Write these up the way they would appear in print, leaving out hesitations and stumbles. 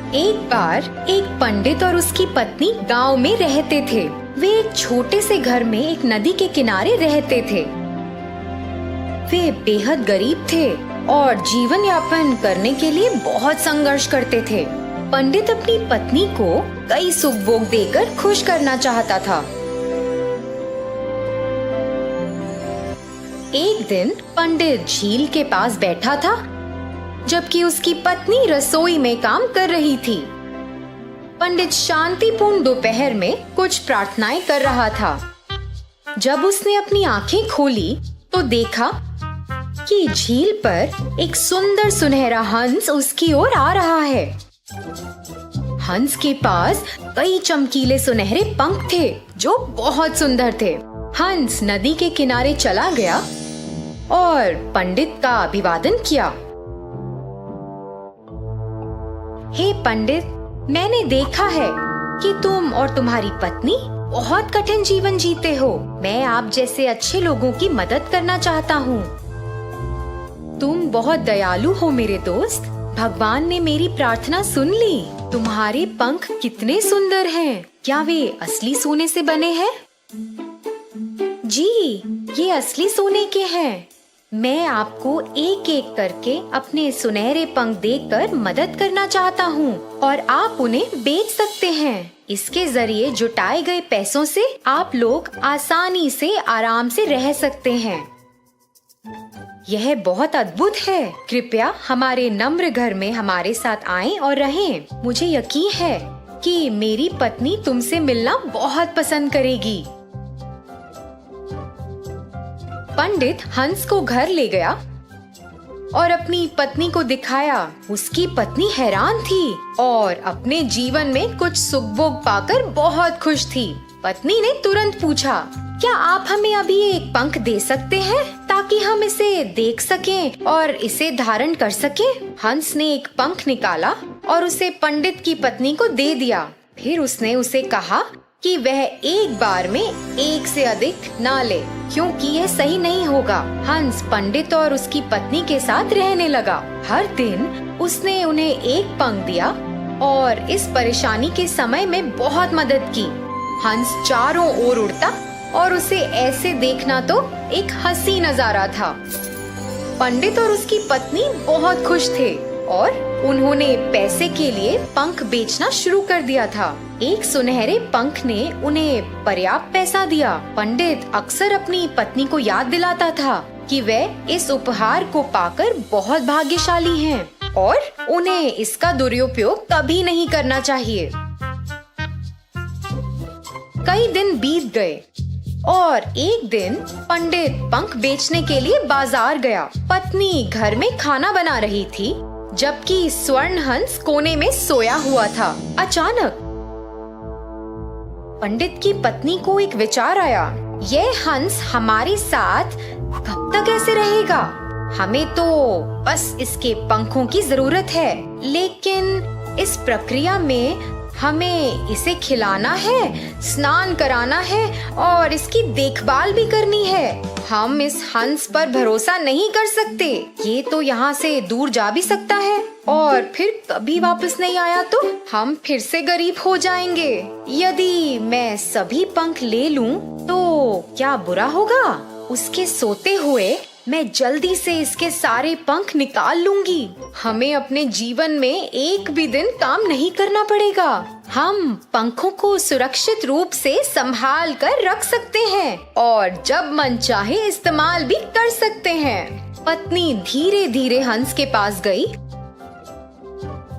एक बार एक पंडित और उसकी पत्नी गांव में रहते थे। वे एक छोटे से घर में एक नदी के किनारे रहते थे। वे बेहद गरीब थे और जीवन यापन करने के लिए बहुत संघर्ष करते थे। पंडित अपनी पत्नी को कई सुख भोग देकर खुश करना चाहता था। एक दिन पंडित झील के पास बैठा था, जबकि उसकी पत्नी रसोई में काम कर रही थी। पंडित शांतिपूर्ण दोपहर में कुछ प्रार्थनाएं कर रहा था। जब उसने अपनी आंखें खोली तो देखा कि झील पर एक सुंदर सुनहरा हंस उसकी ओर आ रहा है। हंस के पास कई चमकीले सुनहरे पंख थे जो बहुत सुंदर थे। हंस नदी के किनारे चला गया और पंडित का अभिवादन किया। हे पंडित, मैंने देखा है कि तुम और तुम्हारी पत्नी बहुत कठिन जीवन जीते हो। मैं आप जैसे अच्छे लोगों की मदद करना चाहता हूँ। तुम बहुत दयालु हो मेरे दोस्त। भगवान ने मेरी प्रार्थना सुन ली। तुम्हारे पंख कितने सुंदर हैं। क्या वे असली सोने से बने हैं? जी, ये असली सोने के हैं। मैं आपको एक एक करके अपने सुनहरे पंख देकर मदद करना चाहता हूँ और आप उन्हें बेच सकते हैं। इसके जरिए जुटाए गए पैसों से आप लोग आसानी से आराम से रह सकते हैं। यह बहुत अद्भुत है। कृपया हमारे नम्र घर में हमारे साथ आएं और रहें। मुझे यकीन है कि मेरी पत्नी तुमसे मिलना बहुत पसंद करेगी। पंडित हंस को घर ले गया और अपनी पत्नी को दिखाया। उसकी पत्नी हैरान थी और अपने जीवन में कुछ सुख भोग पाकर बहुत खुश थी। पत्नी ने तुरंत पूछा, क्या आप हमें अभी एक पंख दे सकते हैं ताकि हम इसे देख सकें और इसे धारण कर सकें? हंस ने एक पंख निकाला और उसे पंडित की पत्नी को दे दिया। फिर उसने उसे कहा कि वह एक बार में एक से अधिक ना ले, क्योंकि यह सही नहीं होगा। हंस पंडित और उसकी पत्नी के साथ रहने लगा। हर दिन उसने उन्हें एक पंख दिया और इस परेशानी के समय में बहुत मदद की। हंस चारों ओर उड़ता और उसे ऐसे देखना तो एक हंसी नजारा था। पंडित और उसकी पत्नी बहुत खुश थे और उन्होंने पैसे के लिए पंख बेचना शुरू कर दिया था। एक सुनहरे पंख ने उन्हें पर्याप्त पैसा दिया। पंडित अक्सर अपनी पत्नी को याद दिलाता था कि वे इस उपहार को पाकर बहुत भाग्यशाली हैं और उन्हें इसका दुरुपयोग कभी नहीं करना चाहिए। कई दिन बीत गए और एक दिन पंडित पंख बेचने के लिए बाजार गया। पत्नी घर में खाना बना रही थी, जबकि स्वर्ण हंस कोने में सोया हुआ था। अचानक पंडित की पत्नी को एक विचार आया। यह हंस हमारे साथ कब तक ऐसे रहेगा? हमें तो बस इसके पंखों की जरूरत है, लेकिन इस प्रक्रिया में हमें इसे खिलाना है, स्नान कराना है और इसकी देखभाल भी करनी है। हम इस हंस पर भरोसा नहीं कर सकते। ये तो यहाँ से दूर जा भी सकता है और फिर कभी वापस नहीं आया तो हम फिर से गरीब हो जाएंगे। यदि मैं सभी पंख ले लूं तो क्या बुरा होगा? उसके सोते हुए मैं जल्दी से इसके सारे पंख निकाल लूंगी। हमें अपने जीवन में एक भी दिन काम नहीं करना पड़ेगा। हम पंखों को सुरक्षित रूप से संभाल कर रख सकते हैं और जब मन चाहे इस्तेमाल भी कर सकते हैं। पत्नी धीरे धीरे हंस के पास गई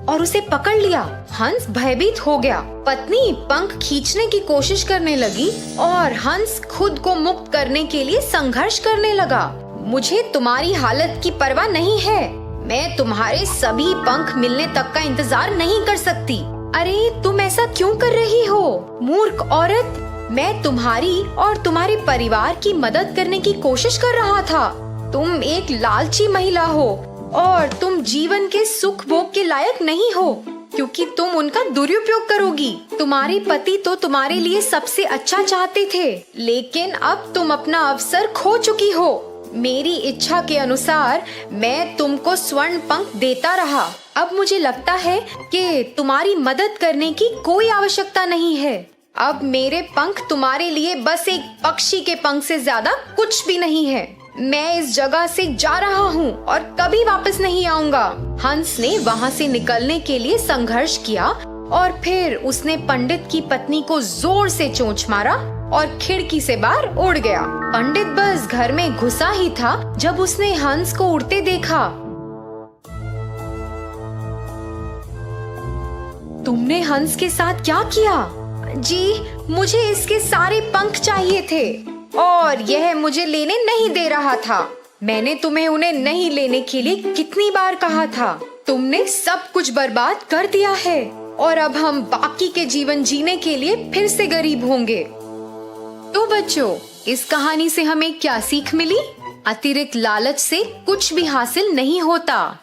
और उसे पकड़ लिया। हंस भयभीत हो गया। पत्नी पंख खींचने की कोशिश करने लगी और हंस खुद को मुक्त करने के लिए संघर्ष करने लगा। मुझे तुम्हारी हालत की परवाह नहीं है। मैं तुम्हारे सभी पंख मिलने तक का इंतजार नहीं कर सकती। अरे तुम ऐसा क्यों कर रही हो, मूर्ख औरत? मैं तुम्हारी और तुम्हारे परिवार की मदद करने की कोशिश कर रहा था। तुम एक लालची महिला हो और तुम जीवन के सुख भोग के लायक नहीं हो, क्योंकि तुम उनका दुरुपयोग करोगी। तुम्हारे पति तो तुम्हारे लिए सबसे अच्छा चाहते थे, लेकिन अब तुम अपना अवसर खो चुकी हो। मेरी इच्छा के अनुसार मैं तुमको स्वर्ण पंख देता रहा। अब मुझे लगता है कि तुम्हारी मदद करने की कोई आवश्यकता नहीं है। अब मेरे पंख तुम्हारे लिए बस एक पक्षी के पंख से ज्यादा कुछ भी नहीं है। मैं इस जगह से जा रहा हूँ और कभी वापस नहीं आऊंगा। हंस ने वहाँ से निकलने के लिए संघर्ष किया और फिर उसने पंडित की पत्नी को जोर से चोंच मारा और खिड़की से बाहर उड़ गया। पंडित बस घर में घुसा ही था जब उसने हंस को उड़ते देखा। तुमने हंस के साथ क्या किया? जी, मुझे इसके सारे पंख चाहिए थे और यह मुझे लेने नहीं दे रहा था। मैंने तुम्हें उन्हें नहीं लेने के लिए कितनी बार कहा था। तुमने सब कुछ बर्बाद कर दिया है और अब हम बाकी के जीवन जीने के लिए फिर से गरीब होंगे। तो बच्चों, इस कहानी से हमें क्या सीख मिली? अतिरिक्त लालच से कुछ भी हासिल नहीं होता।